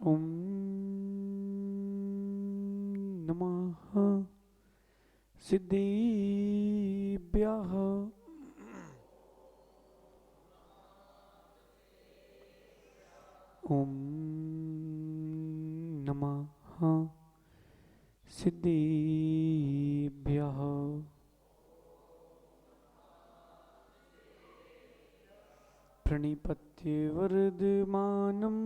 ॐ नमः सिद्धेभ्यः। ॐ नमः सिद्धेभ्यः। प्रणिपत्य वर्धमानं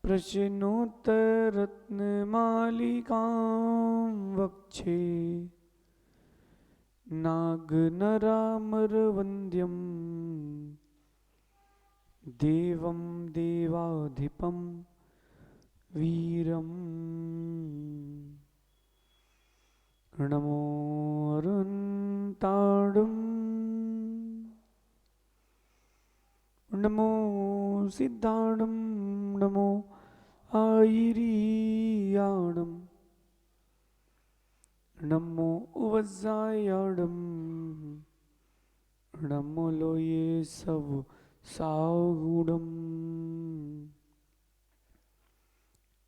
प्रश्नोत्तरत्नमालिकां वक्षे नागनरामरवन्द्यं देवं देवाधिपं वीरम्। नमो अरुन्ताडं नमो सिद्धाणं नमो आयिरीयाणं नमो वज्रायाणं नमो लोये सब सागुणम्।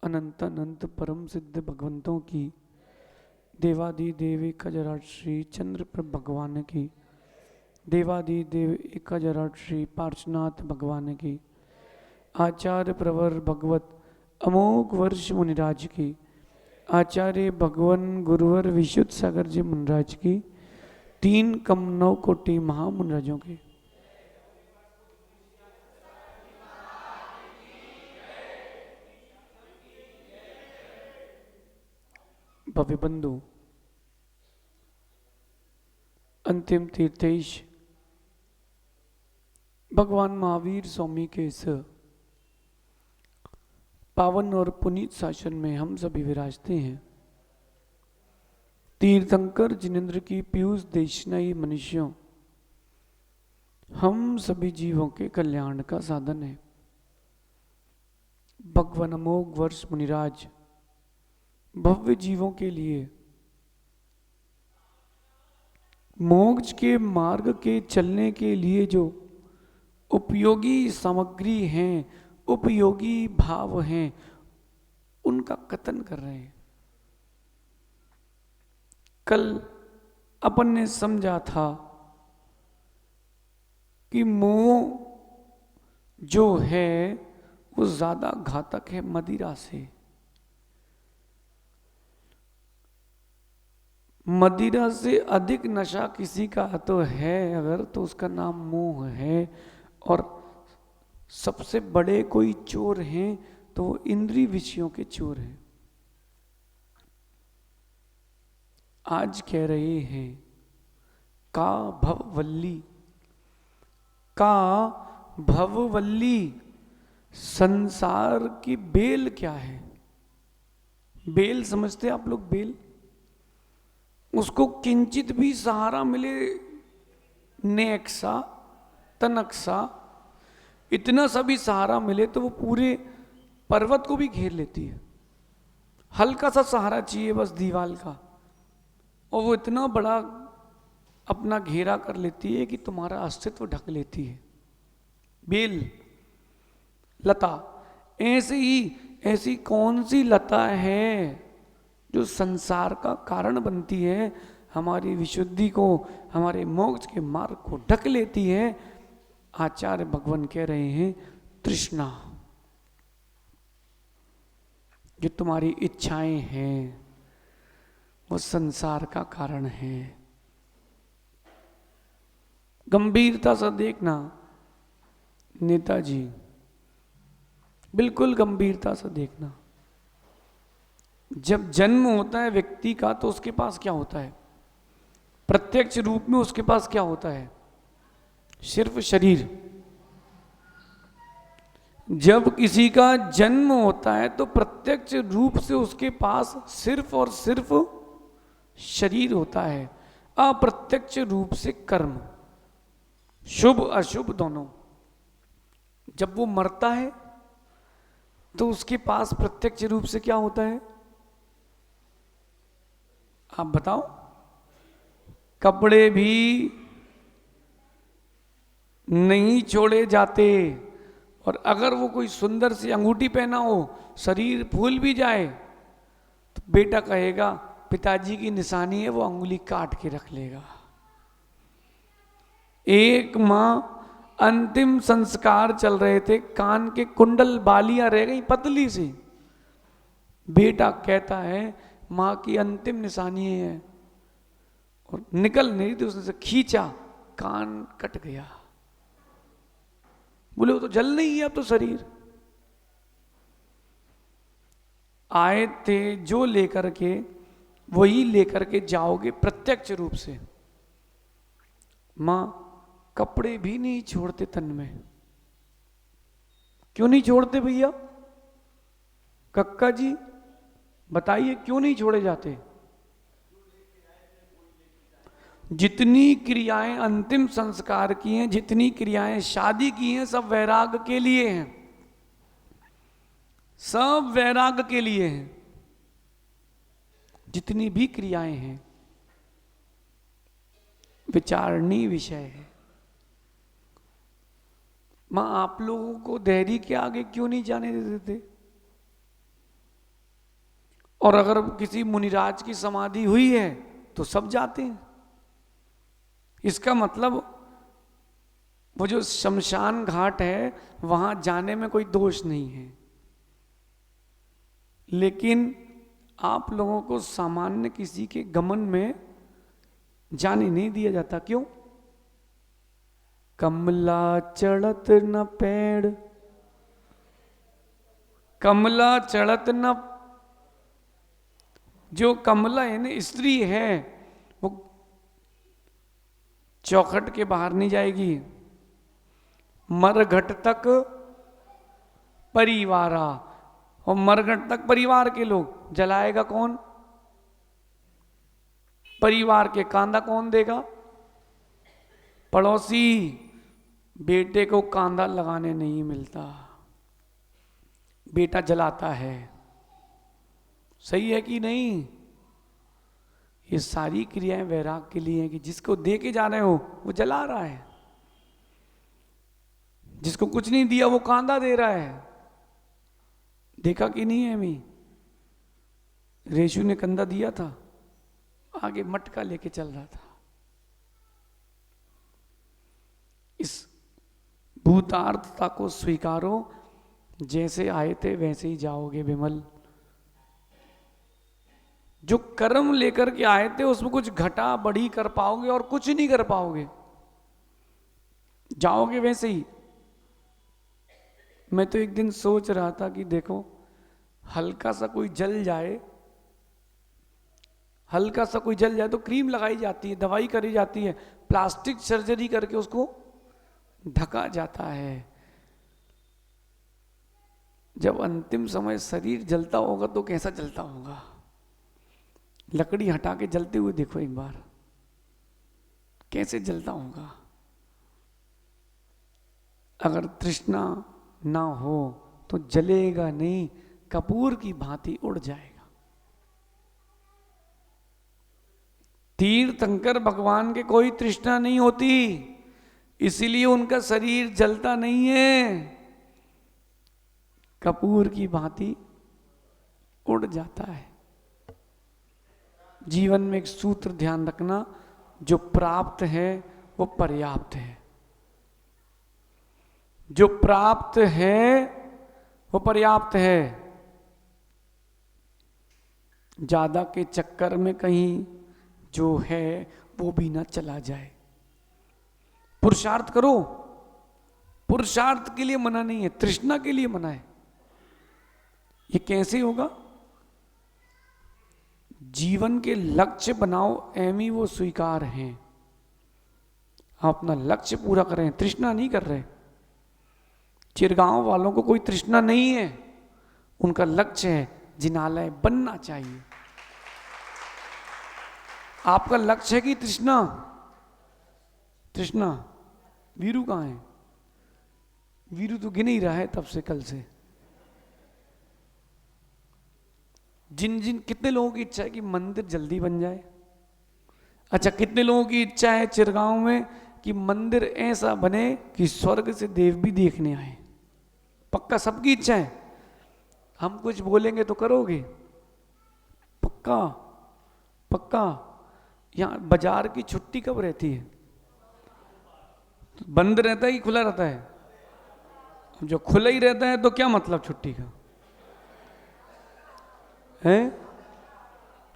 अनंत अनंत परम सिद्ध भगवंतों की, देवादि देव एकजराट श्री चंद्रप्रभ भगवान की, देवादि देव एकजराट श्री पार्श्वनाथ भगवान की, आचार्य प्रवर भगवत अमोघ वर्ष मुनिराज की, आचार्य भगवन गुरुवर विशुद्ध सागर जी मुनिराज की, 3 कम 9 कोटि महामुनिराजों की। भव्य बंधु, अंतिम तीर्थेश भगवान महावीर स्वामी के इस पावन और पुनीत शासन में हम सभी विराजते हैं। तीर्थंकर जिनेन्द्र की पीयूष देशनाई मनुष्यों, हम सभी जीवों के कल्याण का साधन है। भगवान अमोघ वर्ष मुनिराज भव्य जीवों के लिए मोक्ष के मार्ग के चलने के लिए जो उपयोगी सामग्री हैं, उपयोगी भाव हैं, उनका कथन कर रहे हैं। कल अपन ने समझा था कि मोह जो है वो ज्यादा घातक है मदिरा से। मदिरा से अधिक नशा किसी का तो है अगर, तो उसका नाम मोह है। और सबसे बड़े कोई चोर हैं तो वो इंद्रिय विषयों के चोर हैं। आज कह रहे हैं का भववल्ली, का भववल्ली, संसार की बेल क्या है? बेल समझते आप लोग? बेल, उसको किंचित भी सहारा मिले, नेक्सा तनक्सा, इतना सा भी सहारा मिले तो वो पूरे पर्वत को भी घेर लेती है। हल्का सा सहारा चाहिए बस दीवाल का, और वो इतना बड़ा अपना घेरा कर लेती है कि तुम्हारा अस्तित्व ढक लेती है। बेल लता, ऐसे ही ऐसी कौन सी लता है जो संसार का कारण बनती है, हमारी विशुद्धि को, हमारे मोक्ष के मार्ग को ढक लेती है? आचार्य भगवान कह रहे हैं तृष्णा। जो तुम्हारी इच्छाएं हैं वो संसार का कारण है। गंभीरता से देखना नेताजी, बिल्कुल गंभीरता से देखना। जब जन्म होता है व्यक्ति का तो उसके पास क्या होता है? प्रत्यक्ष रूप में उसके पास क्या होता है? सिर्फ शरीर। जब किसी का जन्म होता है तो प्रत्यक्ष रूप से उसके पास सिर्फ और सिर्फ शरीर होता है, अप्रत्यक्ष रूप से कर्म, शुभ अशुभ दोनों। जब वो मरता है तो उसके पास प्रत्यक्ष रूप से क्या होता है? आप बताओ। कपड़े भी नहीं छोड़े जाते और अगर वो कोई सुंदर सी अंगूठी पहना हो, शरीर फूल भी जाए, तो बेटा कहेगा पिताजी की निशानी है, वो अंगुली काट के रख लेगा। एक माँ अंतिम संस्कार चल रहे थे, कान के कुंडल बालियां रह गई पतली सी, बेटा कहता है माँ की अंतिम निशानी है, और निकल नहीं थी, उसने से खींचा, कान कट गया। बोले वो तो जल नहीं है अब तो शरीर। आए थे जो लेकर के वही लेकर के जाओगे प्रत्यक्ष रूप से। मां कपड़े भी नहीं छोड़ते तन में। क्यों नहीं छोड़ते भैया? कक्का जी बताइए क्यों नहीं छोड़े जाते? जितनी क्रियाएं अंतिम संस्कार की हैं, जितनी क्रियाएं शादी की हैं, सब वैराग के लिए हैं, सब वैराग के लिए हैं। जितनी भी क्रियाएं हैं विचारणीय विषय है। मां आप लोगों को देहरी के आगे क्यों नहीं जाने देते थे? और अगर किसी मुनिराज की समाधि हुई है तो सब जाते हैं। इसका मतलब वो जो शमशान घाट है वहां जाने में कोई दोष नहीं है, लेकिन आप लोगों को सामान्य किसी के गमन में जाने नहीं दिया जाता। क्यों? कमला चढ़त न पेड़, कमला चढ़त न, जो कमला यानी स्त्री है वो चौखट के बाहर नहीं जाएगी। मरघट तक परिवारा, और मरघट तक परिवार के लोग, जलाएगा कौन? परिवार के। कांदा कौन देगा? पड़ोसी। बेटे को कांदा लगाने नहीं मिलता, बेटा जलाता है। सही है कि नहीं? ये सारी क्रियाएं वैराग के लिए हैं कि जिसको दे के जा रहे हो वो जला रहा है, जिसको कुछ नहीं दिया वो कांदा दे रहा है। देखा कि नहीं है? मैं रेशु ने कंधा दिया था, आगे मटका लेके चल रहा था। इस भूतार्थता को स्वीकारो, जैसे आए थे वैसे ही जाओगे विमल। जो कर्म लेकर के आए थे उसमें कुछ घटा बढ़ी कर पाओगे और कुछ नहीं कर पाओगे, जाओगे वैसे ही। मैं तो एक दिन सोच रहा था कि देखो हल्का सा कोई जल जाए, हल्का सा कोई जल जाए तो क्रीम लगाई जाती है, दवाई करी जाती है, प्लास्टिक सर्जरी करके उसको ढका जाता है। जब अंतिम समय शरीर जलता होगा तो कैसा जलता होगा? लकड़ी हटा के जलते हुए देखो एक बार, कैसे जलता होगा। अगर तृष्णा ना हो तो जलेगा नहीं, कपूर की भांति उड़ जाएगा। तीर्थंकर भगवान के कोई तृष्णा नहीं होती, इसीलिए उनका शरीर जलता नहीं है, कपूर की भांति उड़ जाता है। जीवन में एक सूत्र ध्यान रखना, जो प्राप्त है वो पर्याप्त है। जो प्राप्त है वो पर्याप्त है। ज्यादा के चक्कर में कहीं जो है वो भी ना चला जाए। पुरुषार्थ करो, पुरुषार्थ के लिए मना नहीं है, तृष्णा के लिए मना है। ये कैसे होगा? जीवन के लक्ष्य बनाओ, एमी वो स्वीकार हैं। आप अपना लक्ष्य पूरा कर रहे हैं, तृष्णा नहीं कर रहे। चिरगांव वालों को कोई तृष्णा नहीं है, उनका लक्ष्य है जिनालय बनना चाहिए। आपका लक्ष्य है कि तृष्णा? तृष्णा। वीरू कहाँ है? वीरू तो गिन ही रहा है तब से, कल से। जिन जिन कितने लोगों की इच्छा है कि मंदिर जल्दी बन जाए? अच्छा, कितने लोगों की इच्छा है चिरगांव में कि मंदिर ऐसा बने कि स्वर्ग से देव भी देखने आए? पक्का सबकी इच्छा है? हम कुछ बोलेंगे तो करोगे? पक्का? पक्का? यहाँ बाजार की छुट्टी कब रहती है? बंद रहता है कि खुला रहता है? जो खुला ही रहता है तो क्या मतलब छुट्टी का है?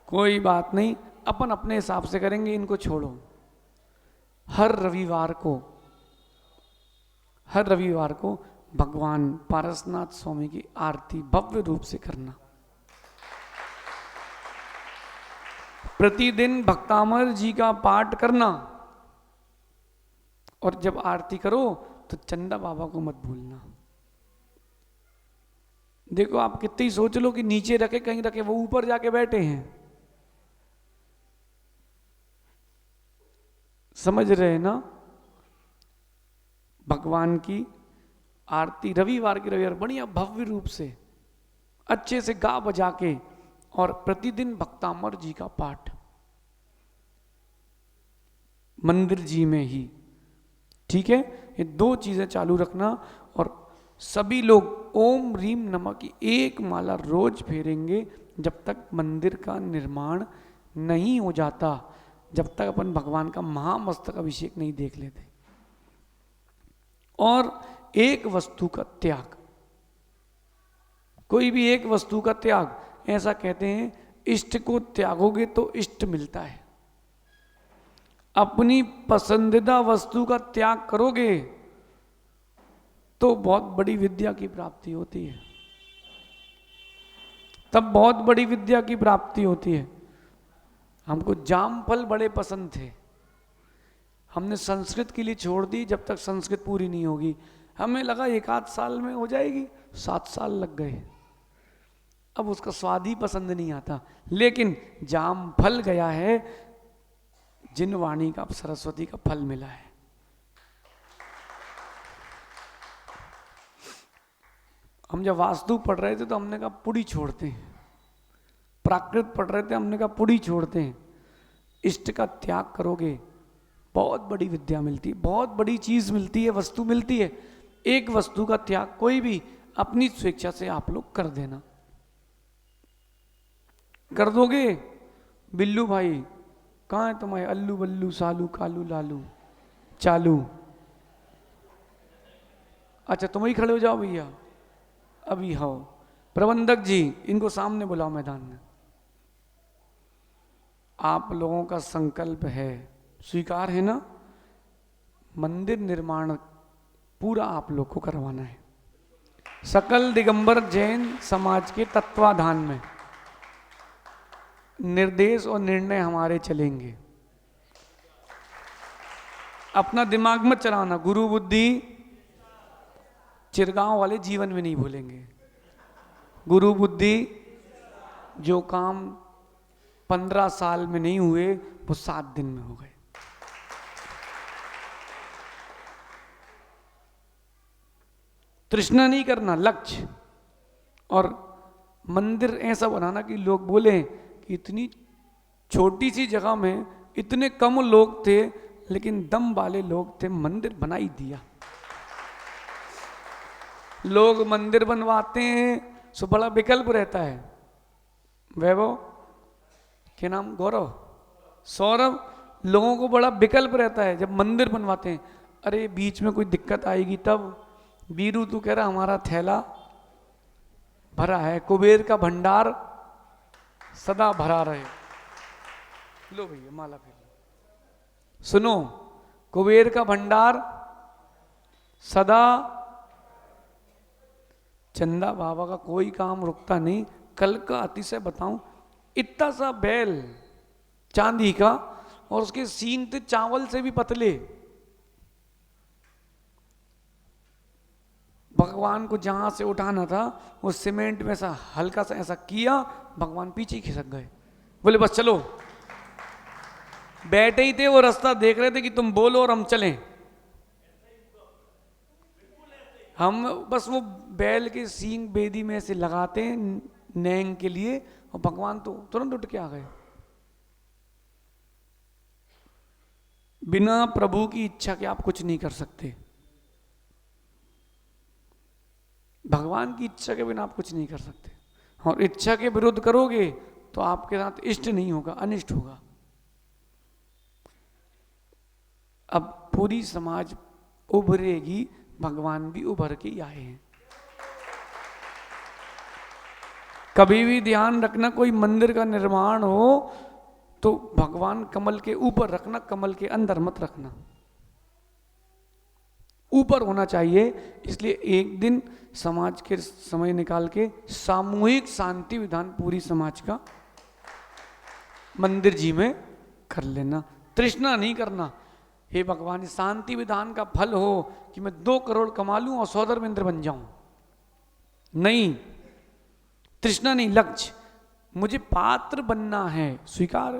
कोई बात नहीं, अपन अपने हिसाब से करेंगे, इनको छोड़ो। हर रविवार को भगवान पारसनाथ स्वामी की आरती भव्य रूप से करना। प्रतिदिन भक्तामर जी का पाठ करना। और जब आरती करो तो चंदा बाबा को मत भूलना। देखो आप कितनी सोच लो कि नीचे रखे कहीं रखे, वो ऊपर जाके बैठे हैं। समझ रहे हैं ना? भगवान की आरती रविवार की रविवार बढ़िया भव्य रूप से अच्छे से गा बजा के, और प्रतिदिन भक्तामर जी का पाठ मंदिर जी में ही। ठीक है, ये दो चीजें चालू रखना। और सभी लोग ओम रीम नमः की एक माला रोज फेरेंगे जब तक मंदिर का निर्माण नहीं हो जाता, जब तक अपन भगवान का महामस्तक अभिषेक नहीं देख लेते। और एक वस्तु का त्याग, कोई भी एक वस्तु का त्याग, ऐसा कहते हैं इष्ट को त्यागोगे तो इष्ट मिलता है। अपनी पसंदीदा वस्तु का त्याग करोगे तो बहुत बड़ी विद्या की प्राप्ति होती है, तब बहुत बड़ी विद्या की प्राप्ति होती है। हमको जामफल बड़े पसंद थे, हमने संस्कृत के लिए छोड़ दी, जब तक संस्कृत पूरी नहीं होगी। हमें लगा 1 आध साल में हो जाएगी, 7 साल लग गए। अब उसका स्वाद ही पसंद नहीं आता। लेकिन जाम फल गया है, जिन वाणी का सरस्वती का फल मिला है। हम जब वास्तु पढ़ रहे थे तो हमने कहा पुड़ी छोड़ते हैं, प्राकृत पढ़ रहे थे, हमने कहा पुड़ी छोड़ते हैं। इष्ट का त्याग करोगे बहुत बड़ी विद्या मिलती है, बहुत बड़ी चीज मिलती है, वस्तु मिलती है। एक वस्तु का त्याग कोई भी अपनी स्वेच्छा से आप लोग कर देना, कर दोगे। बिल्लू भाई कहाँ है तुम्हारे? अल्लू बल्लू सालू कालू लालू चालू। अच्छा तुम ही खड़े हो जाओ भैया, अभी हो। प्रबंधक जी इनको सामने बुलाओ मैदान में। आप लोगों का संकल्प है, स्वीकार है ना? मंदिर निर्माण पूरा आप लोग को करवाना है, सकल दिगंबर जैन समाज के तत्वाधान में। निर्देश और निर्णय हमारे चलेंगे, अपना दिमाग मत चलाना। गुरु बुद्धि चिरगांव वाले जीवन में नहीं भूलेंगे। गुरु बुद्धि, जो काम 15 साल में नहीं हुए वो 7 दिन में हो गए। तृष्णा नहीं करना, लक्ष्य। और मंदिर ऐसा बनाना कि लोग बोले कि इतनी छोटी सी जगह में इतने कम लोग थे, लेकिन दम वाले लोग थे, मंदिर बना ही दिया। लोग मंदिर बनवाते हैं सो बड़ा विकल्प रहता है। वैभव क्या नाम? गौरव, सौरभ, लोगों को बड़ा विकल्प रहता है जब मंदिर बनवाते हैं। अरे बीच में कोई दिक्कत आएगी तब। बीरू तू कह रहा हमारा थैला भरा है, कुबेर का भंडार सदा भरा रहे। लो भैया माला फिर सुनो, कुबेर का भंडार सदा। चंदा बाबा का कोई काम रुकता नहीं। कल का अतिशय बताऊं, इतना सा बैल चांदी का, और उसके सीन थे चावल से भी पतले। भगवान को जहां से उठाना था वो सीमेंट में ऐसा हल्का सा ऐसा किया, भगवान पीछे ही खिसक गए। बोले बस चलो। बैठे ही थे, वो रास्ता देख रहे थे कि तुम बोलो और हम चलें। हम बस वो बैल के सींग बेदी में से लगाते हैं नैंग के लिए, और भगवान तो तुरंत उठ के आ गए। बिना प्रभु की इच्छा के आप कुछ नहीं कर सकते। भगवान की इच्छा के बिना आप कुछ नहीं कर सकते, और इच्छा के विरुद्ध करोगे तो आपके साथ इष्ट नहीं होगा, अनिष्ट होगा। अब पूरी समाज उभरेगी, भगवान भी उभर के आए हैं। कभी भी ध्यान रखना, कोई मंदिर का निर्माण हो तो भगवान कमल के ऊपर रखना, कमल के अंदर मत रखना, ऊपर होना चाहिए। इसलिए एक दिन समाज के समय निकाल के सामूहिक शांति विधान पूरी समाज का मंदिर जी में कर लेना। तृष्णा नहीं करना, हे भगवान शांति विधान का फल हो कि मैं 2 करोड़ कमा लूं और सौधर्मेंद्र बन जाऊं, नहीं, तृष्णा नहीं, लक्ष्य, मुझे पात्र बनना है, स्वीकार।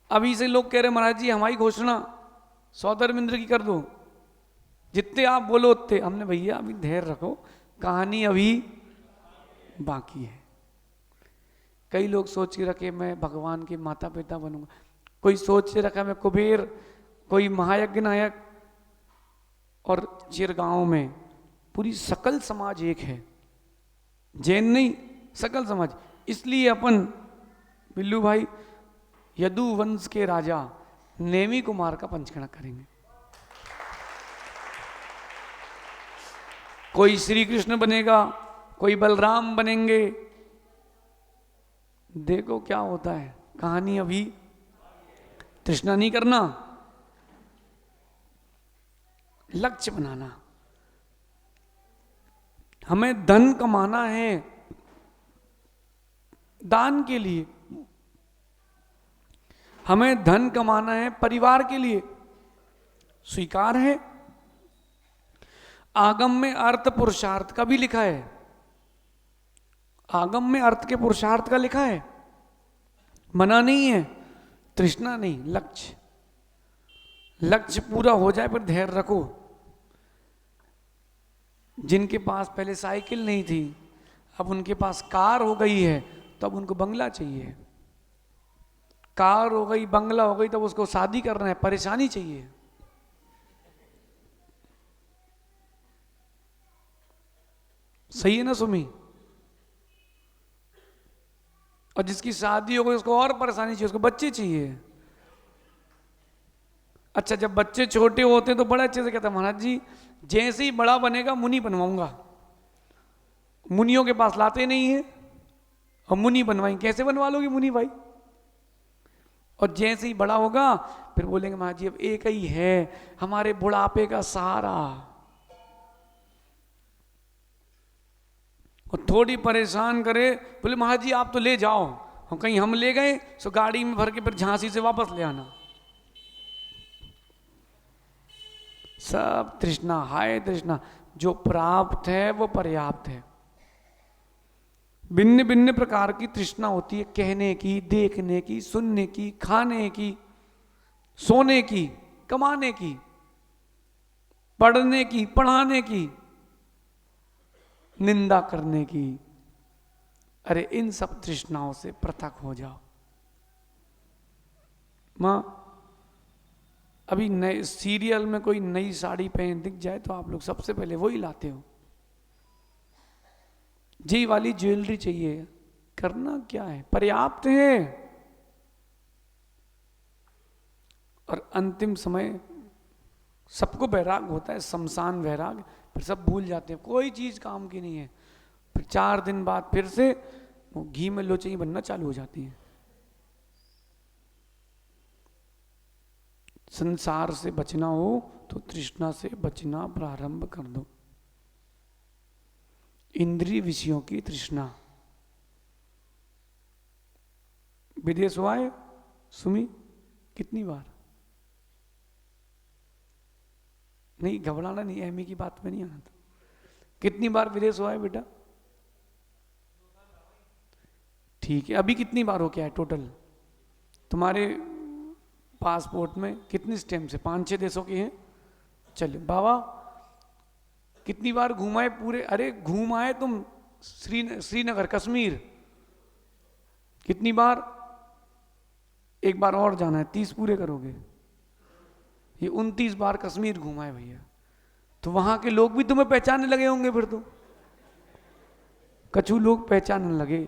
अभी से लोग कह रहे महाराज जी हमारी घोषणा सौधर्मेंद्र की कर दो, जितने आप बोलो उतने। हमने भैया अभी धैर्य रखो, कहानी अभी बाकी है। कई लोग सोच के रखे मैं भगवान के माता पिता बनूंगा, कोई सोच के रखा मैं कुबेर, कोई महायज्ञ नायक, और चिरगांव में पूरी सकल समाज एक है, जैन नहीं, सकल समाज। इसलिए अपन बिल्लू भाई यदु वंश के राजा नेमी कुमार का पंचकड़ा करेंगे। कोई श्री कृष्ण बनेगा, कोई बलराम बनेंगे, देखो क्या होता है, कहानी अभी। तृष्णा नहीं करना, लक्ष्य बनाना। हमें धन कमाना है दान के लिए, हमें धन कमाना है परिवार के लिए, स्वीकार है। आगम में अर्थ पुरुषार्थ का भी लिखा है, आगम में अर्थ के पुरुषार्थ का लिखा है, मना नहीं है। तृष्णा नहीं, लक्ष्य, लक्ष्य पूरा हो जाए पर धैर्य रखो। जिनके पास पहले साइकिल नहीं थी, अब उनके पास कार हो गई है, तब उनको बंगला चाहिए। कार हो गई, बंगला हो गई, तब उसको शादी करना है, परेशानी चाहिए। सही है ना सुमी? और जिसकी शादी हो गई उसको और परेशानी चाहिए, उसको बच्चे चाहिए। अच्छा, जब बच्चे छोटे होते हैं तो बड़े अच्छे से कहता महाराज जी जैसे ही बड़ा बनेगा मुनि बनवाऊंगा। मुनियों के पास लाते नहीं है, और मुनि बनवाएंगे, कैसे बनवा लोगे मुनि भाई? और जैसे ही बड़ा होगा फिर बोलेंगे महाराज जी अब एक ही है हमारे बुढ़ापे का सहारा। और थोड़ी परेशान करे, बोले महाराज जी आप तो ले जाओ, और कहीं हम ले गए तो गाड़ी में भर के फिर झांसी से वापस ले आना। सब तृष्णा, हाय तृष्णा। जो प्राप्त है वो पर्याप्त है। भिन्न भिन्न प्रकार की तृष्णा होती है, कहने की, देखने की, सुनने की, खाने की, सोने की, कमाने की, पढ़ने की, पढ़ाने की, निंदा करने की। अरे इन सब तृष्णाओं से पृथक हो जाओ। मां अभी नए सीरियल में कोई नई साड़ी पहन दिख जाए तो आप लोग सबसे पहले वही लाते हो, जी वाली ज्वेलरी चाहिए। करना क्या है, पर्याप्त है। और अंतिम समय सबको वैराग होता है, शमशान वैराग, फिर सब भूल जाते हैं, कोई चीज काम की नहीं है। फिर 4 दिन बाद फिर से वो घी में लोचई बनना चालू हो जाती है। संसार से बचना हो तो तृष्णा से बचना प्रारंभ कर दो। इंद्रिय विषयों की तृष्णा। विदेश हुआ है सुमी कितनी बार? नहीं घबराना नहीं, एमी की बात में नहीं आना था। कितनी बार विदेश हुआ है बेटा? ठीक है, अभी कितनी बार हो क्या है टोटल तुम्हारे पासपोर्ट में? कितनी स्टैम्प से? 5-6 देशों के हैं। चलो बाबा कितनी बार घुमाए पूरे? अरे घुमाए तुम श्रीनगर, कश्मीर कितनी बार? एक बार और जाना है, 30 पूरे करोगे। ये 29 बार कश्मीर घुमाए भैया। तो वहां के लोग भी तुम्हें पहचानने लगे होंगे फिर तो, कछु लोग पहचानने लगे।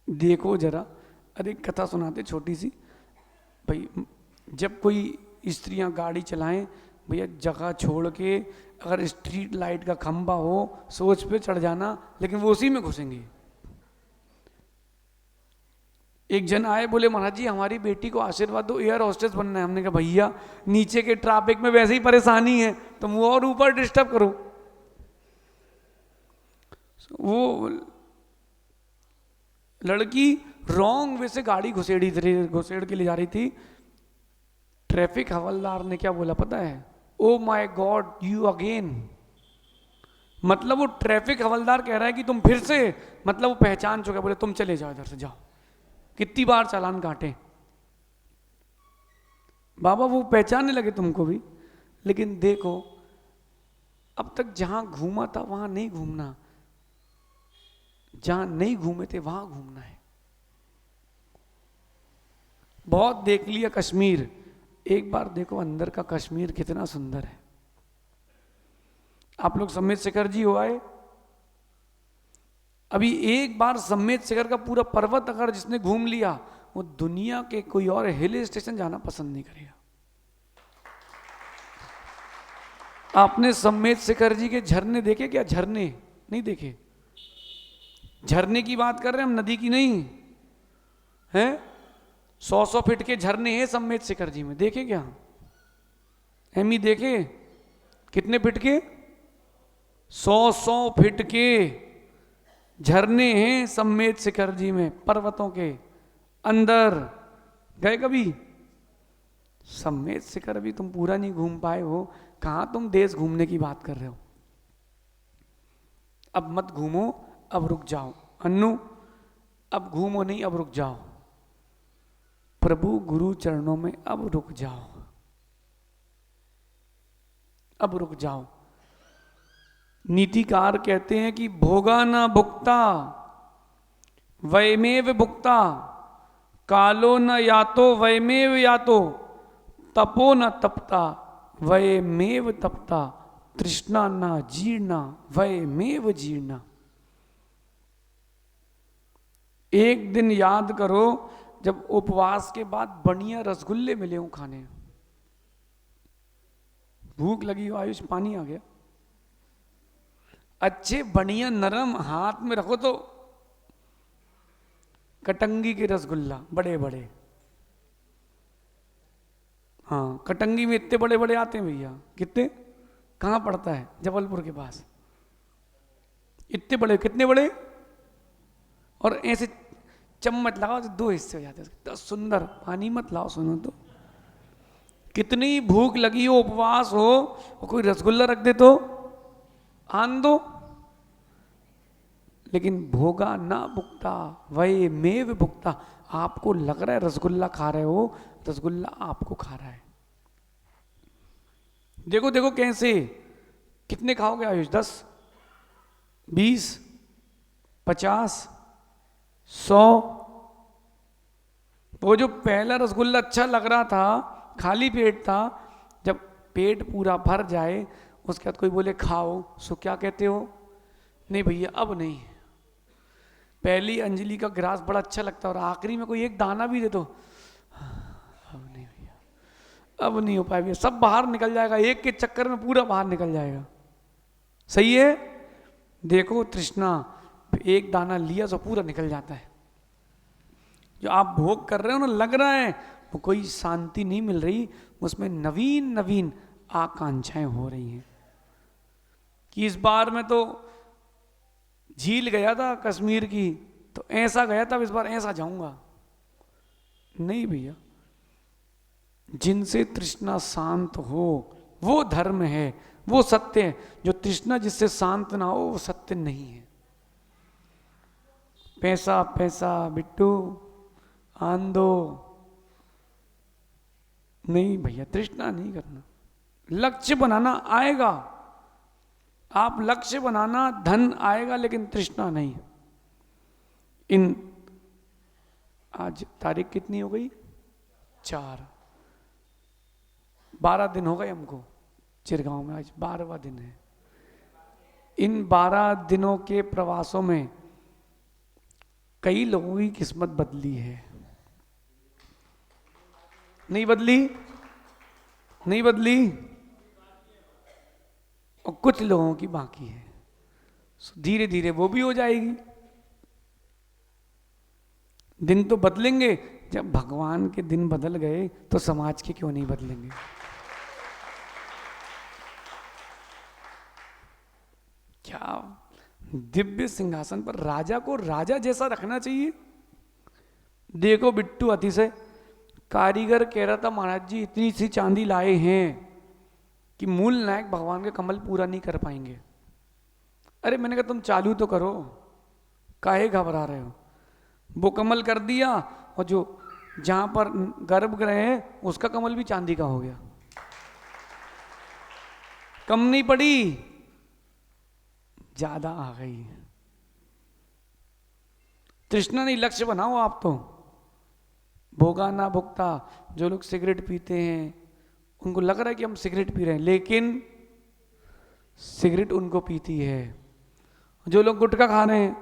देखो जरा, अरे कथा सुनाते छोटी सी भाई, जब कोई स्त्रियां गाड़ी चलाएं भैया, जगह छोड़ के अगर स्ट्रीट लाइट का खंबा हो सोच पे चढ़ जाना, लेकिन वो उसी में घुसेंगे। एक जन आए बोले महाराज जी हमारी बेटी को आशीर्वाद दो, एयर होस्टेस बनना है। हमने कहा भैया नीचे के ट्रैफिक में वैसे ही परेशानी है, तुम वो और ऊपर डिस्टर्ब करो। वो लड़की रॉन्ग वे से गाड़ी घुसेड़ के ले जा रही थी। ट्रैफिक हवलदार ने क्या बोला पता है? Oh my God you again. मतलब वो ट्रैफिक हवलदार कह रहा है कि तुम फिर से, मतलब वो पहचान चुका, बोले तुम चले जाओ इधर से, जाओ। कितनी बार चालान काटे बाबा, वो पहचानने लगे तुमको भी। लेकिन देखो अब तक जहां घूमा था वहां नहीं घूमना, जहां नहीं घूमे थे वहां घूमना है। बहुत देख लिया कश्मीर, एक बार देखो अंदर का कश्मीर कितना सुंदर है। आप लोग सम्मेत शिखर जी हो आए? अभी एक बार सम्मेत शिखर का पूरा पर्वत अगर जिसने घूम लिया, वो दुनिया के कोई और हिल स्टेशन जाना पसंद नहीं करेगा। आपने सम्मेत शिखर जी के झरने देखे क्या? झरने नहीं देखे? झरने की बात कर रहे हैं हम, नदी की नहीं है। 100 फीट के झरने हैं सम्मेत शिखर जी में, देखे क्या? एमी देखे? कितने फीट के? 100 फीट के झरने हैं सम्मेत शिखर जी में, पर्वतों के अंदर। गए कभी? सम्मेत शिखर अभी तुम पूरा नहीं घूम पाए हो, कहां तुम देश घूमने की बात कर रहे हो। अब मत घूमो, अब रुक जाओ अन्नू, अब घूमो नहीं, अब रुक जाओ प्रभु गुरु चरणों में, अब रुक जाओ, अब रुक जाओ। नीतिकार कहते हैं कि भोगा न भुक्ता वयमेव भुक्ता, कालो न यातो वयमेव यातो, तपो न तपता वयमेव तपता, तृष्णा न जीर्णा वयमेव जीर्णा। एक दिन याद करो जब उपवास के बाद बढ़िया रसगुल्ले मिले हों खाने, भूख लगी हो, आयुष पानी आ गया, अच्छे बढ़िया नरम, हाथ में रखो तो कटंगी के रसगुल्ला बड़े बड़े, हाँ कटंगी में इतने बड़े बड़े आते हैं भैया। कितने? कहाँ पड़ता है? जबलपुर के पास। इतने बड़े, कितने बड़े, और ऐसे चम्मच लगाओ तो 2 हिस्से हो जाते हैं। तो सुंदर, पानी मत लाओ, सुनो तो। कितनी भूख लगी हो, उपवास हो, और कोई रसगुल्ला रख दे तो आन दो। लेकिन भोगा ना भुक्ता वही मेव भुक्ता। आपको लग रहा है रसगुल्ला खा रहे हो, रसगुल्ला आपको खा रहा है। देखो देखो कैसे, कितने खाओगे आयुष? 10, 20, 50, 100? वो जो पहला रसगुल्ला अच्छा लग रहा था, खाली पेट था, जब पेट पूरा भर जाए उसके बाद कोई बोले खाओ, सो क्या कहते हो? नहीं भैया अब नहीं। पहली अंजलि का गिलास बड़ा अच्छा लगता है और आखिरी में कोई एक दाना भी दे तो अब नहीं भैया, अब नहीं हो पाए भैया, सब बाहर निकल जाएगा, एक के चक्कर में पूरा बाहर निकल जाएगा। सही है? देखो तृष्णा, एक दाना लिया तो पूरा निकल जाता है। जो आप भोग कर रहे हो ना, लग रहा है वो कोई शांति नहीं मिल रही, उसमें नवीन नवीन आकांक्षाएं हो रही हैं। कि इस बार मैं तो झील गया था कश्मीर की, तो ऐसा गया था, इस बार ऐसा जाऊंगा। नहीं भैया, जिनसे तृष्णा शांत हो वो धर्म है, वो सत्य है। जो तृष्णा जिससे शांत ना हो वो सत्य नहीं है। पैसा पैसा बिट्टू आन दो, नहीं भैया, तृष्णा नहीं करना। लक्ष्य बनाना आएगा, आप लक्ष्य बनाना, धन आएगा, लेकिन तृष्णा नहीं। इन आज तारीख कितनी हो गई? 4। 12 दिन हो गए हमको चिरगांव में, आज 12वां दिन है। इन 12 दिनों के प्रवासों में कई लोगों की किस्मत बदली है। नहीं बदली? नहीं बदली? और कुछ लोगों की बाकी है, धीरे धीरे वो भी हो जाएगी। दिन तो बदलेंगे, जब भगवान के दिन बदल गए तो समाज के क्यों नहीं बदलेंगे? क्या दिव्य सिंहासन पर राजा को राजा जैसा रखना चाहिए। देखो बिट्टू अति से कारीगर कह रहा था, महाराज जी इतनी सी चांदी लाए हैं कि मूल नायक भगवान के कमल पूरा नहीं कर पाएंगे। अरे मैंने कहा तुम चालू तो करो, काहे घबरा रहे हो? वो कमल कर दिया, और जो जहां पर गर्भगृह है उसका कमल भी चांदी का हो गया। कम नहीं पड़ी, ज्यादा आ गई। तृष्णा नहीं, लक्ष्य बनाओ आप तो। भोगा ना भुगता। जो लोग सिगरेट पीते हैं उनको लग रहा है कि हम सिगरेट पी रहे हैं, लेकिन सिगरेट उनको पीती है। जो लोग गुटखा खा रहे हैं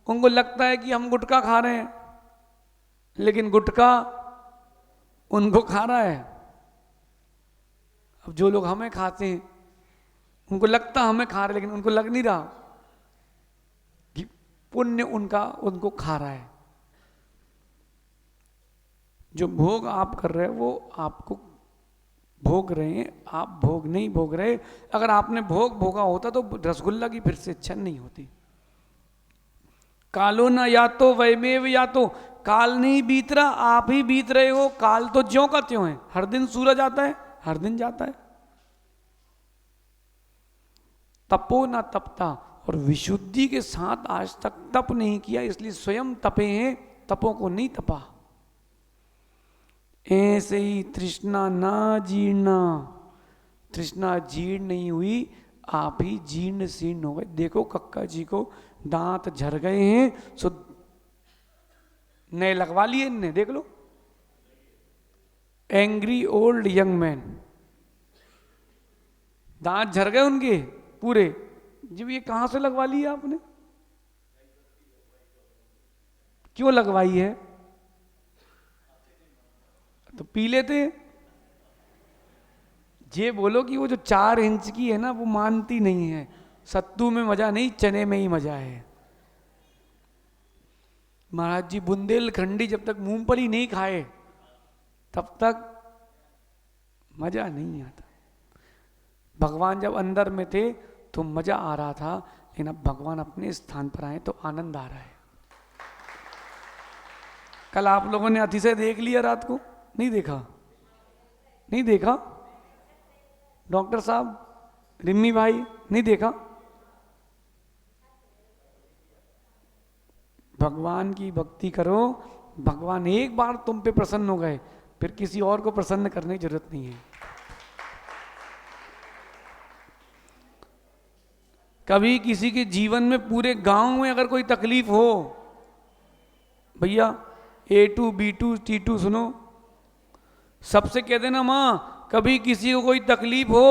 उनको लगता है कि हम गुटखा खा रहे हैं, लेकिन गुटखा उनको खा रहा है। अब जो लोग हमें खाते हैं उनको लगता हमें खा रहे, लेकिन उनको लग नहीं रहा कि पुण्य उनका उनको खा रहा है। जो भोग आप कर रहे हैं वो आपको भोग रहे हैं, आप भोग नहीं भोग रहे। अगर आपने भोग भोगा होता तो रसगुल्ला की फिर से इच्छा नहीं होती। कालो ना या तो वैमेव, या तो काल नहीं बीत रहा, आप ही बीत रहे हो। काल तो ज्यों का त्यों है, हर दिन सूरज आता है, हर दिन जाता है। तपो ना तपता, और विशुद्धि के साथ आज तक तप नहीं किया, इसलिए स्वयं तपे हैं, तपों को नहीं तपा। ऐसे ही तृष्णा ना जीर्णा, तृष्णा जीर्ण नहीं हुई, आप ही जीर्ण शीर्ण हो गए। देखो कक्का जी को दांत झड़ गए हैं, सो नए लगवा लिए इनने, देख लो। एंग्री ओल्ड यंग मैन, दांत झड़ गए उनके पूरे। जब ये कहां से लगवा लिया आपने? क्यों लगवाई है? तो पी लेते। ये बोलो कि वो जो 4 इंच की है ना, वो मानती नहीं है। सत्तू में मजा नहीं, चने में ही मजा है। महाराज जी बुंदेलखंडी जब तक मूंगफली नहीं खाए तब तक मजा नहीं आता। भगवान जब अंदर में थे तो मजा आ रहा था, लेकिन अब भगवान अपने स्थान पर आए तो आनंद आ रहा है। कल आप लोगों ने अतिशय देख लिया, रात को नहीं देखा? नहीं देखा? डॉक्टर साहब, रिम्मी भाई, नहीं देखा? भगवान की भक्ति करो, भगवान एक बार तुम पे प्रसन्न हो गए, फिर किसी और को प्रसन्न करने की जरूरत नहीं है। कभी किसी के जीवन में, पूरे गांव में अगर कोई तकलीफ हो, भैया A2 B2 T2 सुनो, सबसे कह देना माँ कभी किसी को कोई तकलीफ हो,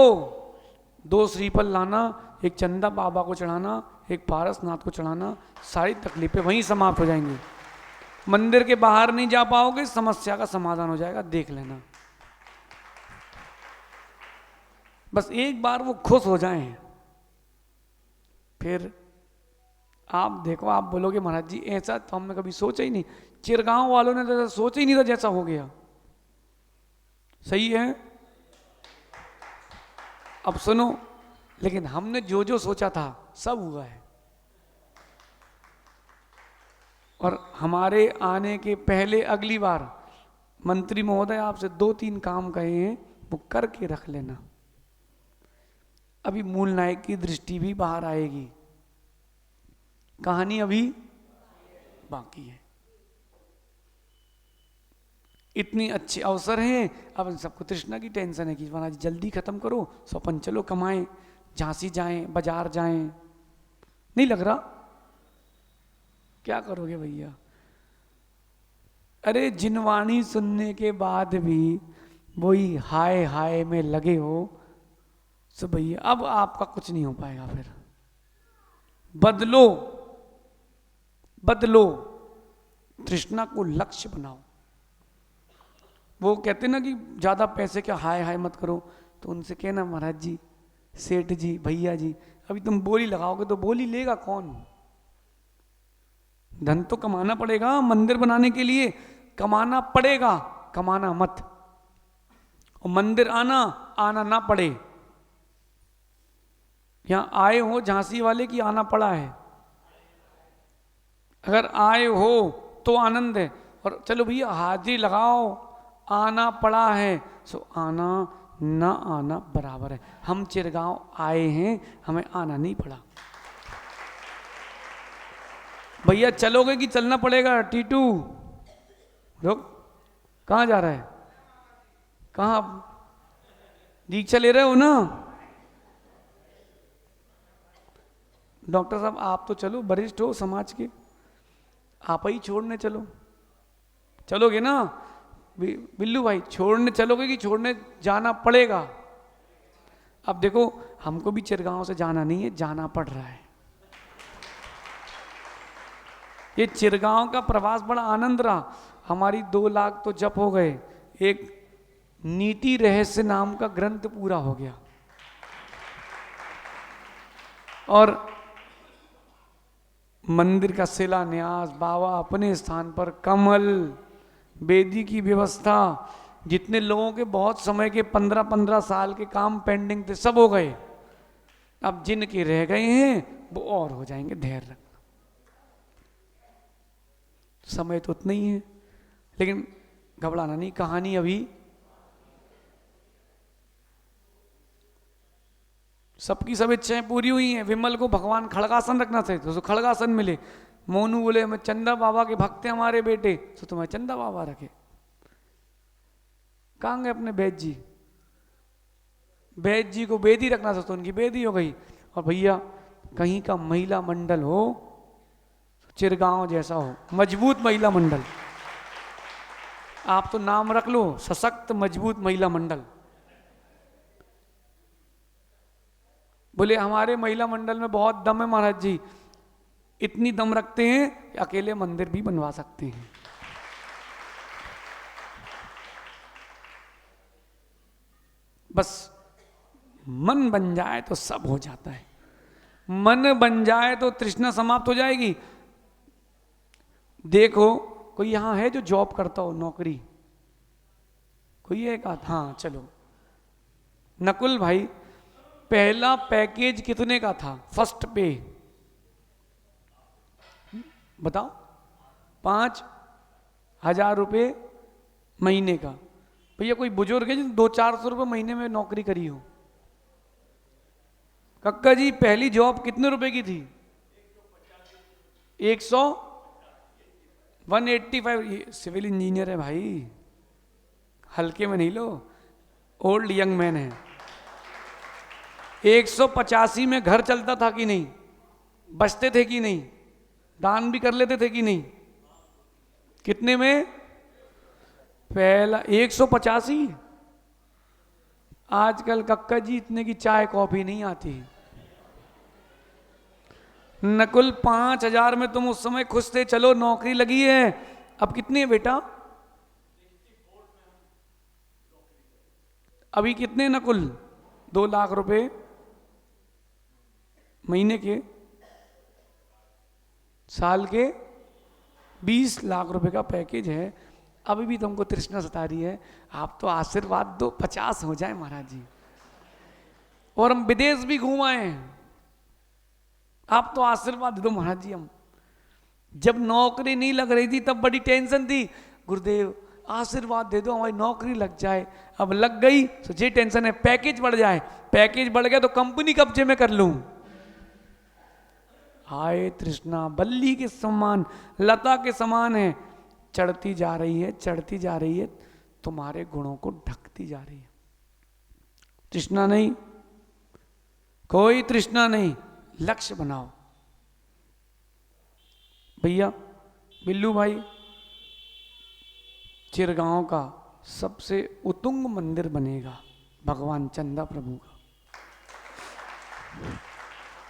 2 श्रीफल लाना, एक चंदा बाबा को चढ़ाना, एक पारसनाथ को चढ़ाना, सारी तकलीफें वहीं समाप्त हो जाएंगी। मंदिर के बाहर नहीं जा पाओगे, समस्या का समाधान हो जाएगा, देख लेना। बस एक बार वो खुश हो जाएं, फिर आप देखो, आप बोलोगे महाराज जी ऐसा तो हमने कभी सोचा ही नहीं। चिरगांव वालों ने तो सोचा ही नहीं था जैसा हो गया। सही है? अब सुनो, लेकिन हमने जो जो सोचा था सब हुआ है। और हमारे आने के पहले अगली बार मंत्री महोदय आपसे 2-3 काम कहे हैं, वो करके रख लेना। अभी मूल नायक की दृष्टि भी बाहर आएगी, कहानी अभी बाकी है। इतनी अच्छे अवसर हैं, अब इन सबको तृष्णा की टेंशन है कि महाराज जल्दी खत्म करो, स्वपन चलो कमाएं, झांसी जाएं, बाजार जाएं। नहीं लग रहा? क्या करोगे भैया? अरे जिनवाणी सुनने के बाद भी वही हाय हाय में लगे हो, सो भैया अब आपका कुछ नहीं हो पाएगा। फिर बदलो, बदलो, तृष्णा को लक्ष्य बनाओ। वो कहते ना कि ज्यादा पैसे क्या हाय हाय मत करो, तो उनसे कहना महाराज जी, सेठ जी, भैया जी, अभी तुम बोली लगाओगे तो बोली लेगा कौन? धन तो कमाना पड़ेगा, मंदिर बनाने के लिए कमाना पड़ेगा, कमाना मत। और मंदिर आना, आना ना पड़े। यहां आए हो झांसी वाले की आना पड़ा है? अगर आए हो तो आनंद है। और चलो भैया हाजिरी लगाओ, आना पड़ा है, सो आना ना आना बराबर है। हम चिरगांव आए हैं, हमें आना नहीं पड़ा। भैया चलोगे कि चलना पड़ेगा? टीटू रुक, कहाँ जा रहा है? कहाँ दीक्षा ले रहे हो ना? डॉक्टर साहब आप तो चलो, वरिष्ठ हो समाज के, आप ही छोड़ने चलो। चलोगे ना बिल्लू भाई? छोड़ने चलोगे कि छोड़ने जाना पड़ेगा? अब देखो हमको भी चिरगांव से जाना नहीं है, जाना पड़ रहा है। ये चिरगांव का प्रवास बड़ा आनंद रहा। हमारी 2 लाख तो जप हो गए, एक नीति रहस्य नाम का ग्रंथ पूरा हो गया, और मंदिर का शिलान्यास, बाबा अपने स्थान पर, कमल, वेदी की व्यवस्था, जितने लोगों के बहुत समय के 15-15 साल के काम पेंडिंग थे सब हो गए। अब जिनके रह गए हैं वो और हो जाएंगे, धैर्य रखना। समय तो उतना ही है, लेकिन घबराना नहीं, कहानी अभी सबकी सब इच्छाएं पूरी हुई हैं। विमल को भगवान खड़गासन रखना चाहिए तो खड़गासन मिले। मोनू बोले हमें चंदा बाबा के भक्त हैं हमारे बेटे, तो तुम्हें चंदा बाबा रखे। कहाँ गए अपने वैद्य जी? वैद्य जी को बेदी रखना था तो उनकी बेदी हो गई। और भैया कहीं का महिला मंडल हो, चिरगांव जैसा हो, मजबूत महिला मंडल, आप तो नाम रख लो, सशक्त मजबूत महिला मंडल। बोले हमारे महिला मंडल में बहुत दम है महाराज जी, इतनी दम रखते हैं कि अकेले मंदिर भी बनवा सकते हैं। बस मन बन जाए तो सब हो जाता है। मन बन जाए तो तृष्णा समाप्त हो जाएगी। देखो कोई यहां है जो जॉब करता हो, नौकरी? कोई है का? हाँ चलो, नकुल भाई पहला पैकेज कितने का था? फर्स्ट पे बताओ। 5,000 रुपये महीने का। भैया कोई बुजुर्ग है जिसने 200-400 रुपये महीने में नौकरी करी हो? कक्का जी पहली जॉब कितने रुपए की थी? 185। सिविल इंजीनियर है भाई, हल्के में नहीं लो, ओल्ड यंग मैन है। 185 में घर चलता था कि नहीं? बचते थे कि नहीं? दान भी कर लेते थे कि नहीं? कितने में? पहला 185। आजकल कक्का जी इतने की चाय कॉफी नहीं आती। नकुल 5,000 में तुम उस समय खुश थे, चलो नौकरी लगी है। अब कितनी है बेटा? अभी कितने नकुल? 2 लाख रुपए महीने के, साल के 20 लाख रुपए का पैकेज है। अभी भी तुमको तृष्णा सता रही है, आप तो आशीर्वाद दो 50 हो जाए महाराज जी, और हम विदेश भी घूम आए। आप तो आशीर्वाद दे दो महाराज जी। हम जब नौकरी नहीं लग रही थी तब बड़ी टेंशन थी, गुरुदेव आशीर्वाद दे दो हमारी नौकरी लग जाए। अब लग गई तो ये टेंशन है पैकेज बढ़ जाए। पैकेज बढ़ गया तो कंपनी कब्जे में कर लूं। हाय तृष्णा बल्ली के समान, लता के समान है, चढ़ती जा रही है, चढ़ती जा रही है, तुम्हारे गुणों को ढकती जा रही है। तृष्णा नहीं, कोई तृष्णा नहीं, लक्ष्य बनाओ। भैया बिल्लू भाई चिरगांव का सबसे उत्तुंग मंदिर बनेगा भगवान चंदा प्रभु का।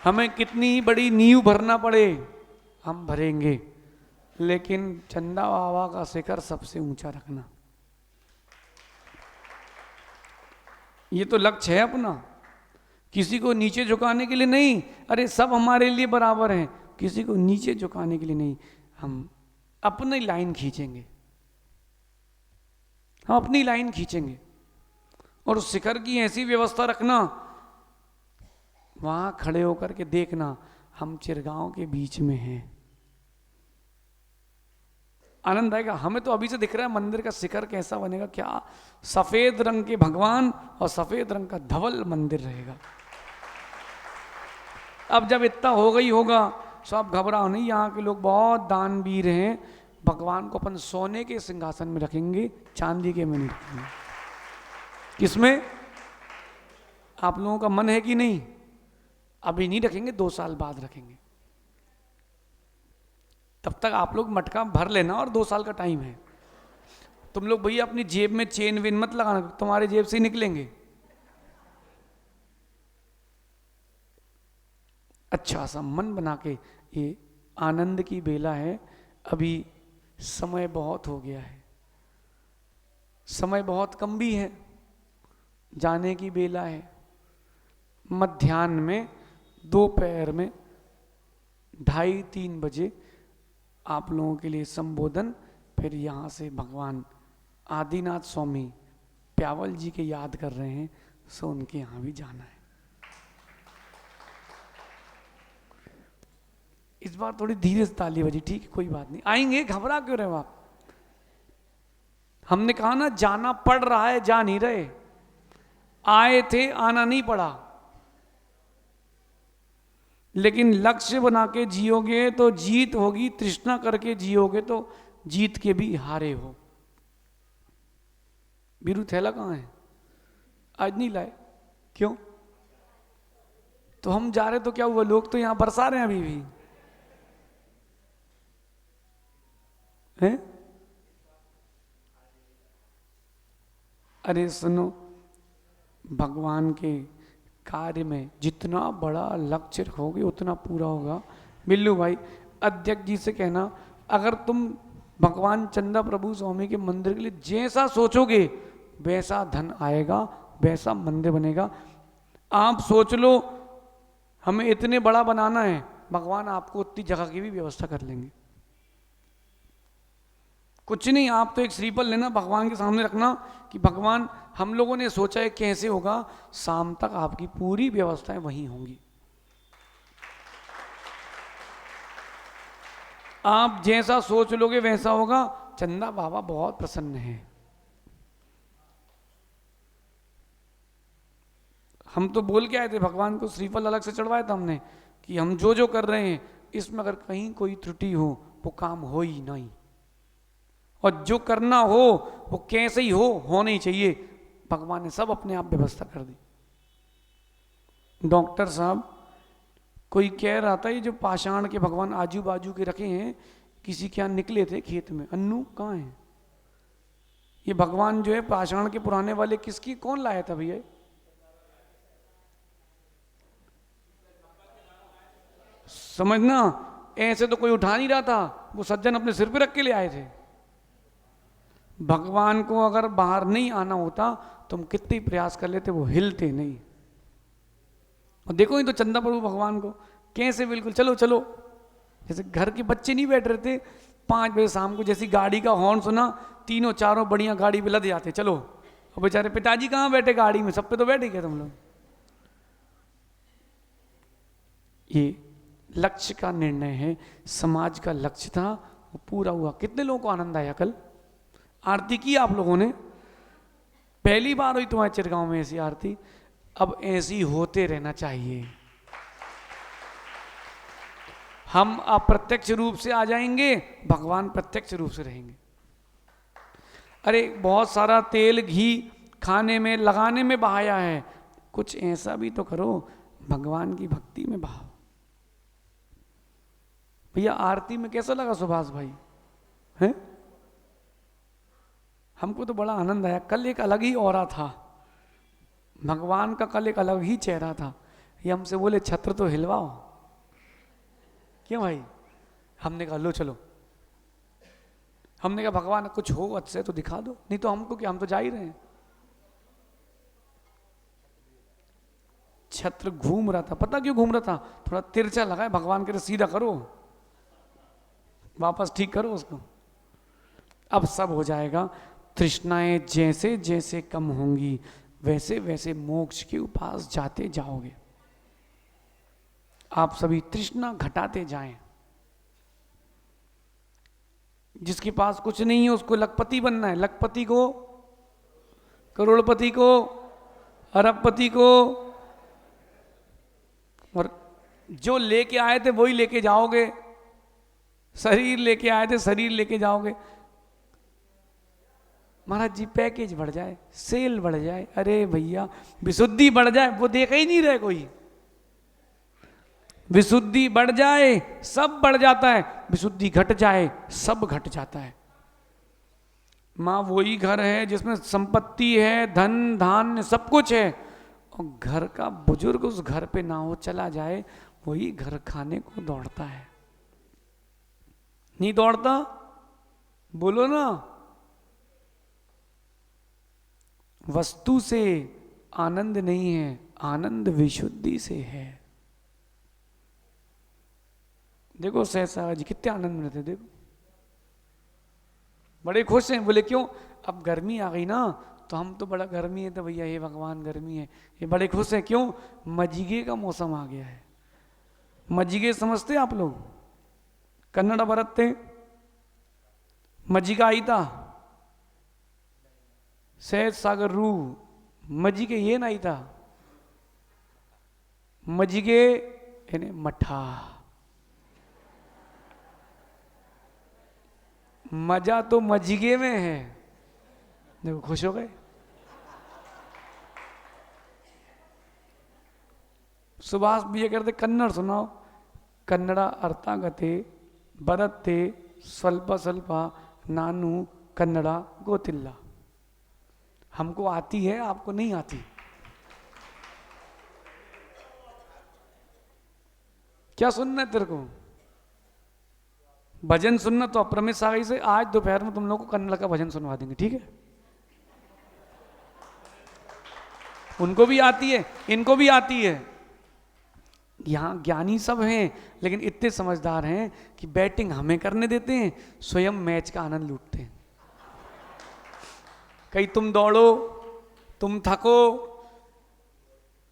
हमें कितनी बड़ी नींव भरना पड़े हम भरेंगे, लेकिन चंदा बाबा का शिखर सबसे ऊंचा रखना, ये तो लक्ष्य है अपना। किसी को नीचे झुकाने के लिए नहीं, अरे सब हमारे लिए बराबर हैं, किसी को नीचे झुकाने के लिए नहीं, हम अपनी लाइन खींचेंगे, हम अपनी लाइन खींचेंगे। और उस शिखर की ऐसी व्यवस्था रखना, वहां खड़े होकर के देखना हम चिरगांव के बीच में हैं, आनंद आएगा। हमें तो अभी से दिख रहा है मंदिर का शिखर कैसा बनेगा, क्या सफेद रंग के भगवान और सफेद रंग का धवल मंदिर रहेगा। अब जब इतना हो गई होगा, सब घबराओ नहीं, यहाँ के लोग बहुत दानवीर हैं, भगवान को अपन सोने के सिंहासन में रखेंगे, चांदी के में नहीं रखेंगे। किसमें? आप लोगों का मन है कि नहीं? अभी नहीं रखेंगे, 2 साल बाद रखेंगे। तब तक आप लोग मटका भर लेना, और 2 साल का टाइम है। तुम लोग भैया अपनी जेब में चेन वेन मत लगाना, तुम्हारे जेब से ही निकलेंगे। अच्छा सा मन बना के, ये आनंद की बेला है, अभी समय बहुत हो गया है, समय बहुत कम भी है, जाने की बेला है। मध्याह्न में, दोपहर में 2:30-3 बजे आप लोगों के लिए संबोधन, फिर यहाँ से भगवान आदिनाथ स्वामी प्यावल जी के याद कर रहे हैं, सो उनके यहाँ भी जाना है। इस बार थोड़ी धीरे से ताली बजी, ठीक है, कोई बात नहीं, आएंगे, घबरा क्यों रहे हो आप? हमने कहा ना जाना पड़ रहा है, जा नहीं रहे, आए थे, आना नहीं पड़ा। लेकिन लक्ष्य बना के जियोगे तो जीत होगी, तृष्णा करके जियोगे तो जीत के भी हारे हो। बीरू थैला कहाँ है? आज नहीं लाए, क्यों? तो हम जा रहे तो क्या हुआ, लोग तो यहां बरसा रहे हैं अभी भी हैं? अरे सुनो, भगवान के कार्य में जितना बड़ा लक्ष्य रखोगे उतना पूरा होगा। बिल्लू भाई, अध्यक्ष जी से कहना, अगर तुम भगवान चंदा प्रभु स्वामी के मंदिर के लिए जैसा सोचोगे वैसा धन आएगा, वैसा मंदिर बनेगा। आप सोच लो हमें इतने बड़ा बनाना है, भगवान आपको उतनी जगह की भी व्यवस्था कर लेंगे। कुछ नहीं, आप तो एक श्रीफल लेना, भगवान के सामने रखना कि भगवान हम लोगों ने सोचा है कैसे होगा, शाम तक आपकी पूरी व्यवस्थाएं वहीं होंगी। आप जैसा सोच लोगे वैसा होगा। चंदा बाबा बहुत प्रसन्न है। हम तो बोल के आए थे, भगवान को श्रीफल अलग से चढ़वाया था हमने कि हम जो जो कर रहे हैं इसमें अगर कहीं कोई त्रुटि हो वो काम हो ही नहीं, और जो करना हो वो कैसे ही हो, होना ही चाहिए। भगवान ने सब अपने आप व्यवस्था कर दी। डॉक्टर साहब, कोई कह रहा था ये जो पाषाण के भगवान आजू बाजू के रखे हैं, किसी के यहाँ निकले थे खेत में, अन्नू कहाँ है? ये भगवान जो है पाषाण के पुराने वाले किसकी, कौन लाया था भैया? समझना, ऐसे तो कोई उठा नहीं रहा था, वो सज्जन अपने सिर पे रख के ले आए थे। भगवान को अगर बाहर नहीं आना होता, तुम कितने प्रयास कर लेते, वो हिलते नहीं। और देखो ये तो चंदा प्रभु भगवान को कैसे बिल्कुल चलो चलो, जैसे घर के बच्चे नहीं बैठ रहे थे, 5 बजे शाम को जैसी गाड़ी का हॉर्न सुना, तीनों चारों बढ़िया गाड़ी पे लद जाते, चलो। और बेचारे पिताजी कहाँ बैठे गाड़ी में, सब पे तो बैठे क्या तुम लोग? ये लक्ष्य का निर्णय है, समाज का लक्ष्य था, वो पूरा हुआ। कितने लोगों को आनंद आया? कल आरती की आप लोगों ने, पहली बार हुई तुम्हारे चिरगांव में ऐसी आरती। अब ऐसी होते रहना चाहिए। हम अप्रत्यक्ष रूप से आ जाएंगे, भगवान प्रत्यक्ष रूप से रहेंगे। अरे बहुत सारा तेल घी खाने में लगाने में बहाया है, कुछ ऐसा भी तो करो, भगवान की भक्ति में बहाओ। भैया आरती में कैसा लगा सुभाष भाई? हैं? हमको तो बड़ा आनंद आया। कल एक अलग ही ऑरा था, भगवान का कल एक अलग ही चेहरा था। ये हमसे बोले छत्र तो हिलवाओ। क्यों भाई? हमने कहा लो चलो। हमने कहा भगवान कुछ हो अच्छे तो दिखा दो, नहीं तो हमको क्या, हम तो जा ही रहे हैं। छत्र घूम रहा था, पता क्यों घूम रहा था? थोड़ा तिरछा लगा है, भगवान के सीधा करो, वापस ठीक करो उसको, अब सब हो जाएगा। तृष्णाएं जैसे जैसे कम होंगी वैसे वैसे मोक्ष के पास जाते जाओगे। आप सभी तृष्णा घटाते जाएं। जिसके पास कुछ नहीं है उसको लखपति बनना है, लखपति को, करोड़पति को, अरबपति को, और जो लेके आए थे वही लेके जाओगे। शरीर लेके आए थे, शरीर लेके जाओगे। महाराज जी पैकेज बढ़ जाए, सेल बढ़ जाए, अरे भैया विशुद्धि बढ़ जाए, वो देखा ही नहीं रहे कोई। विशुद्धि बढ़ जाए सब बढ़ जाता है, विशुद्धि घट जाए सब घट जाता है। माँ वही घर है जिसमें संपत्ति है, धन धान्य सब कुछ है, और घर का बुजुर्ग उस घर पे ना हो, चला जाए, वही घर खाने को दौड़ता है। नहीं दौड़ता? बोलो ना। वस्तु से आनंद नहीं है, आनंद विशुद्धि से है। देखो सहसा जी कितने आनंद में रहते, देखो बड़े खुश हैं। बोले क्यों? अब गर्मी आ गई ना, तो हम तो बड़ा गर्मी है तो भैया ये भगवान गर्मी है, ये बड़े खुश हैं। क्यों? मज्जिगे का मौसम आ गया है। मज्जिगे समझते आप लोग? कन्नड़ बरतते मज्जिगा आई था, सहज सागर रू मज्जिगे ये नहीं था, मज्जिगे यानी मठा। मजा तो मज्जिगे में है। देखो खुश हो गए। सुभाष भी ये कहते कन्नड़ सुनाओ। कन्नड़ा अर्थागते बरते स्वल्प स्वल्प नानु कन्नड़ा गोतिल्ला। हमको आती है, आपको नहीं आती। क्या सुनना है तेरे को? भजन सुनना तो अप्रमेय सागई से आज दोपहर में तुम लोगों को कन्नड़ का भजन सुनवा देंगे, ठीक है? उनको भी आती है, इनको भी आती है। यहाँ ज्ञानी सब हैं, लेकिन इतने समझदार हैं कि बैटिंग हमें करने देते हैं, स्वयं मैच का आनंद लूटते हैं। कहीं तुम दौड़ो, तुम थको,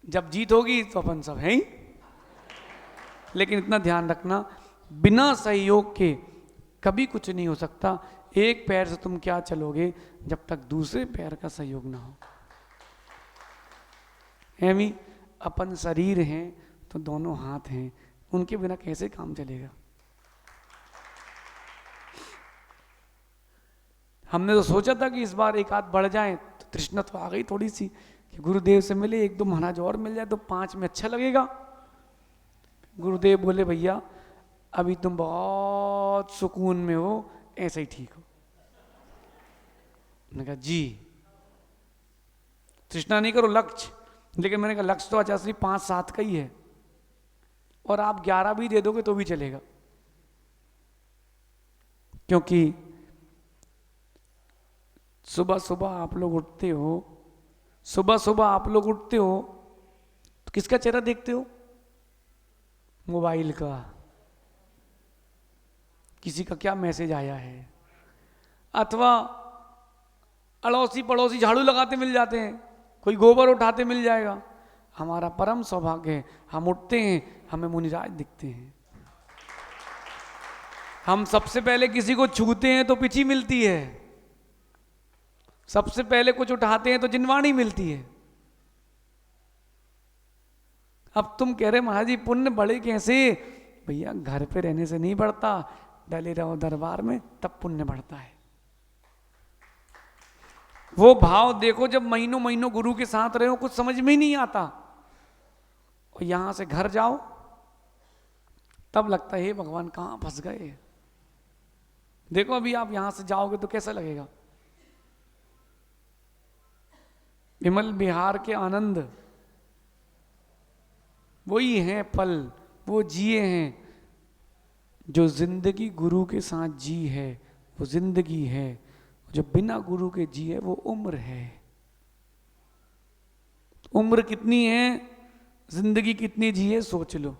जब जीत होगी तो अपन सब हैं ही। लेकिन इतना ध्यान रखना, बिना सहयोग के कभी कुछ नहीं हो सकता। एक पैर से तुम क्या चलोगे जब तक दूसरे पैर का सहयोग ना हो। एमी अपन शरीर हैं तो दोनों हाथ हैं, उनके बिना कैसे काम चलेगा? हमने तो सोचा था कि इस बार एक हाथ बढ़ जाए, तो तृष्णा तो आ गई थोड़ी सी कि गुरुदेव से मिले, एक दो महाराज और मिल जाए तो 5 में अच्छा लगेगा। गुरुदेव बोले भैया अभी तुम बहुत सुकून में हो, ऐसे ही ठीक हो। मैंने कहा जी तृष्णा नहीं करो, लक्ष्य। लेकिन मैंने कहा लक्ष्य तो अच्छा 5-7 का ही है, और आप 11 भी दे दोगे तो भी चलेगा, क्योंकि सुबह सुबह आप लोग उठते हो, सुबह सुबह आप लोग उठते हो तो किसका चेहरा देखते हो? मोबाइल का। किसी का क्या मैसेज आया है, अथवा अड़ोसी पड़ोसी झाड़ू लगाते मिल जाते हैं, कोई गोबर उठाते मिल जाएगा। हमारा परम सौभाग्य है, हम उठते हैं हमें मुनिराज दिखते हैं। हम सबसे पहले किसी को छूते हैं तो पिछी मिलती है, सबसे पहले कुछ उठाते हैं तो जिनवाणी मिलती है। अब तुम कह रहे महाराज जी पुण्य बढ़े कैसे? भैया घर पे रहने से नहीं बढ़ता, डले रहो दरबार में तब पुण्य बढ़ता है। वो भाव देखो, जब महीनों महीनों गुरु के साथ रहे हो कुछ समझ में ही नहीं आता, और यहां से घर जाओ तब लगता है हे भगवान कहां फंस गए। देखो अभी आप यहां से जाओगे तो कैसा लगेगा? विमल विहार के आनंद वही हैं पल, वो जिए हैं। जो जिंदगी गुरु के साथ जी है वो जिंदगी है, जो बिना गुरु के जी है वो उम्र है। उम्र कितनी है, जिंदगी कितनी जी है, सोच लो।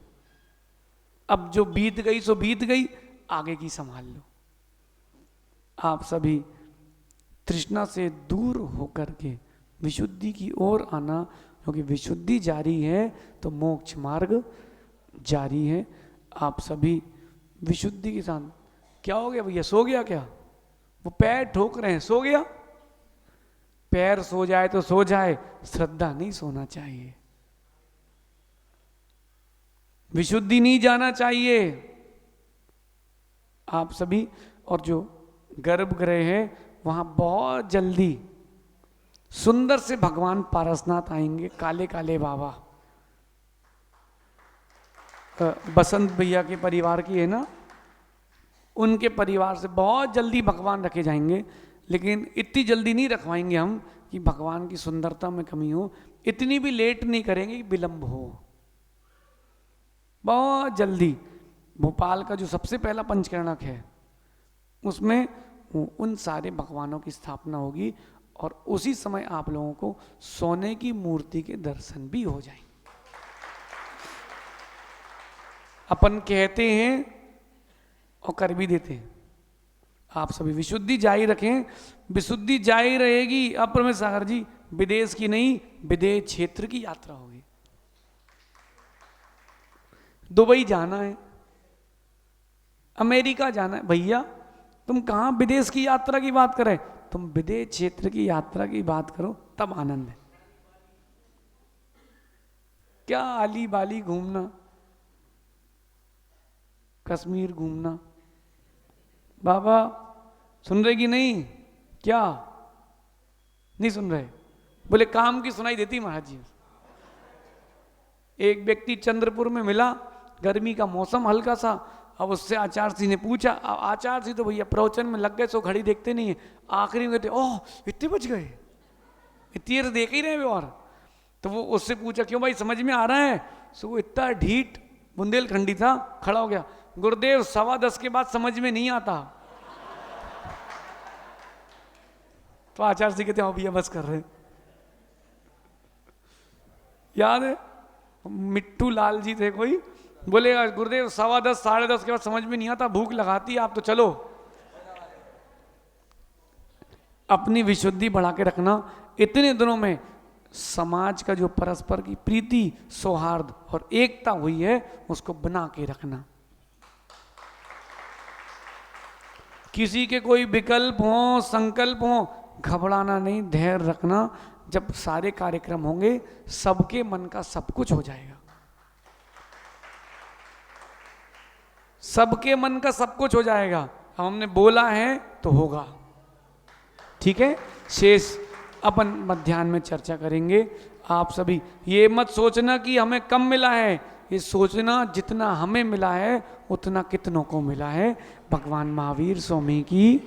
अब जो बीत गई सो बीत गई, आगे की संभाल लो। आप सभी तृष्णा से दूर होकर के विशुद्धि की ओर आना, क्योंकि विशुद्धि जारी है तो मोक्ष मार्ग जारी है। आप सभी विशुद्धि के साथ, क्या हो गया भैया, सो गया क्या? वो पैर ठोक रहे हैं, सो गया? पैर सो जाए तो सो जाए, श्रद्धा नहीं सोना चाहिए, विशुद्धि नहीं जाना चाहिए। आप सभी, और जो गर्भगृह है वहां बहुत जल्दी सुंदर से भगवान पारसनाथ आएंगे, काले काले बाबा। बसंत भैया के परिवार की है ना, उनके परिवार से बहुत जल्दी भगवान रखे जाएंगे। लेकिन इतनी जल्दी नहीं रखवाएंगे हम कि भगवान की सुंदरता में कमी हो, इतनी भी लेट नहीं करेंगे कि विलंब हो। बहुत जल्दी भोपाल का जो सबसे पहला पंचकर्णक है उसमें उन सारे भगवानों की स्थापना होगी, और उसी समय आप लोगों को सोने की मूर्ति के दर्शन भी हो जाएंगे। अपन कहते हैं और कर भी देते हैं। आप सभी विशुद्धि जारी रखें, विशुद्धि जारी रहेगी। अब प्रमेश सागर जी, विदेश की नहीं, विदेश क्षेत्र की यात्रा होगी। दुबई जाना है, अमेरिका जाना है, भैया तुम कहां विदेश की यात्रा की बात करें, तुम विदेश क्षेत्र की यात्रा की बात करो, तब आनंद है। क्या आली बाली घूमना, कश्मीर घूमना, बाबा सुन रहे कि नहीं? क्या नहीं सुन रहे? बोले काम की सुनाई देती महाराज जी। एक व्यक्ति चंद्रपुर में मिला, गर्मी का मौसम हल्का सा। अब उससे आचार्य सिंह ने पूछा, अब आचार्य सिंह तो भैया प्रवचन में लग गए, सो घड़ी देखते नहीं है। आखिरी में कहते ओह इतने बज गए, इतनी देख ही रहे हो। और तो वो उससे पूछा क्यों भाई, समझ में आ रहा है? सो वो इतना ढीठ बुंदेलखंडी था, खड़ा हो गया, गुरुदेव 10:15 के बाद समझ में नहीं आता। तो आचार्य सिंह कहते हैं भैया बस कर रहे। याद है मिट्टू लाल जी थे कोई, बोले गुरुदेव 10:15 10:30 के बाद समझ में नहीं आता, भूख लगाती है, आप तो चलो। अपनी विशुद्धि बढ़ा के रखना। इतने दिनों में समाज का जो परस्पर की प्रीति, सौहार्द और एकता हुई है, उसको बना के रखना। किसी के कोई विकल्प हो, संकल्प हो, घबराना नहीं, धैर्य रखना। जब सारे कार्यक्रम होंगे, सबके मन का सब कुछ हो जाएगा। सबके मन का सब कुछ हो जाएगा। हमने बोला है तो होगा, ठीक है। शेष अपन मध्याह्न में चर्चा करेंगे। आप सभी ये मत सोचना कि हमें कम मिला है, ये सोचना जितना हमें मिला है उतना कितनों को मिला है। भगवान महावीर स्वामी की